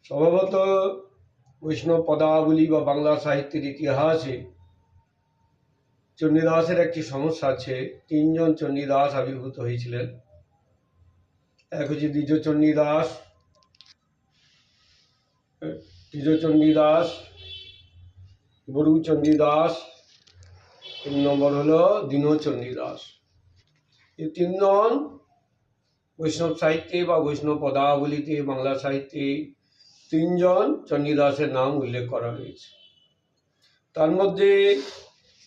স্বভাবত বৈষ্ণব পদাবলী বা বাংলা সাহিত্যের ইতিহাসে চণ্ডীদাসের একটি সমস্যা আছে। তিনজন চণ্ডীদাস আবির্ভূত হয়েছিলেন। এক হচ্ছে দ্বিজচণ্ডীদাস, বরুচণ্ডীদাস, 3 নম্বর হলো দীনচণ্ডীদাস। এই তিনজন বৈষ্ণব সাহিত্যে বা বৈষ্ণব পদাবলীতে বাংলা সাহিত্যে তিনজন চণ্ডীদাসের নাম উল্লেখ করা হয়েছে। তার মধ্যে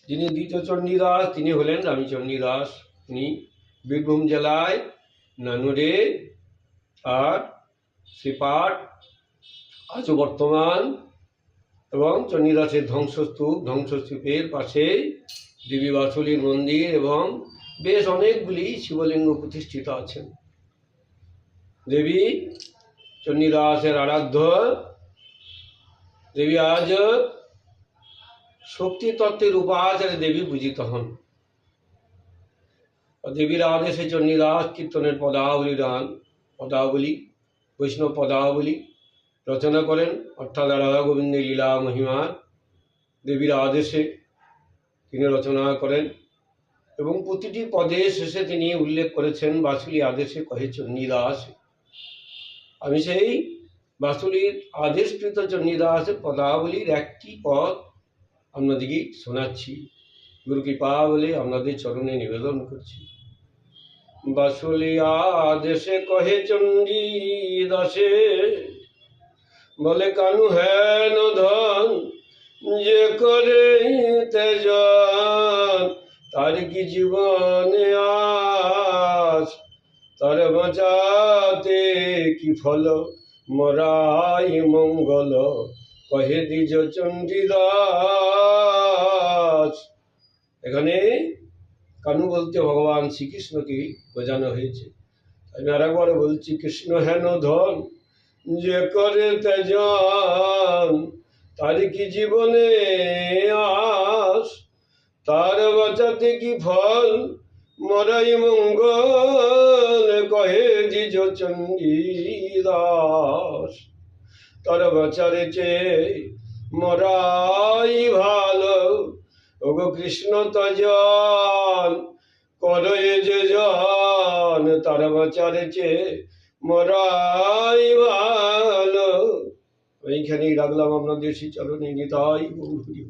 যিনি দ্বিজচণ্ডীদাস তিনি হলেন রামচণ্ডীদাস। তিনি বীরভূম জেলায় নানুরে আর শ্রীপাঠ আজও বর্তমান এবং চণ্ডীদাসের ধ্বংসস্তূপের পাশে দেবী বাসুলীর মন্দির এবং বেশ অনেকগুলি শিবলিঙ্গ প্রতিষ্ঠিত আছেন। দেবী চণ্ডীদাসের আরাধ্য দেবী আজ শক্তি তত্ত্বের উপাচারে দেবী পূজিত হন। দেবীর আদেশে চণ্ডীদাস কীর্তনের পদাবলী বৈষ্ণব পদাবলী রচনা করেন, অর্থাৎ রাধা গোবিন্দের লীলা মহিমা দেবীর আদেশে তিনি রচনা করেন এবং প্রতিটি পদে শেষে তিনি উল্লেখ করেছেন বাসুলী আদেশে কহে চণ্ডীদাস। আমি সেই বাসুলীর আদেশকৃত চণ্ডীদাসের পদাবলীর একটি পদ আপনাদেরকে শোনাচ্ছি। গুরু কৃপা বলে আপনাদের চরণে নিবেদন করছি। বাসুলী আদেশে কহে চণ্ডীদাসে, বলে কানু হেন ধন যে করে তেজন, তার কি জীবনে আস, তার বাঁচাতে কি ফল, মরাই মঙ্গল কহে দ্বিজ চণ্ডীদাস। এখানে কানু বলতে ভগবান শ্রীকৃষ্ণকে বোঝানো হয়েছে। আমি আর একবার বলছি, কৃষ্ণ হেন ধন যে করে তেজন, তার কি জীবনে আস, তার বাঁচাতে কি ফল, মরাই মঙ্গল কহে দ্বিজ চণ্ডীদাস। তার বাঁচারে চেয়ে মরাই ভালো, ওগো কৃষ্ণ তজন করয়ে যে জন, তার বাঁচারে চেয়ে মরাই ভালো। এইখানেই রাখলাম আপনাদের শ্রী চরণে। নিতাই গৌর হরি।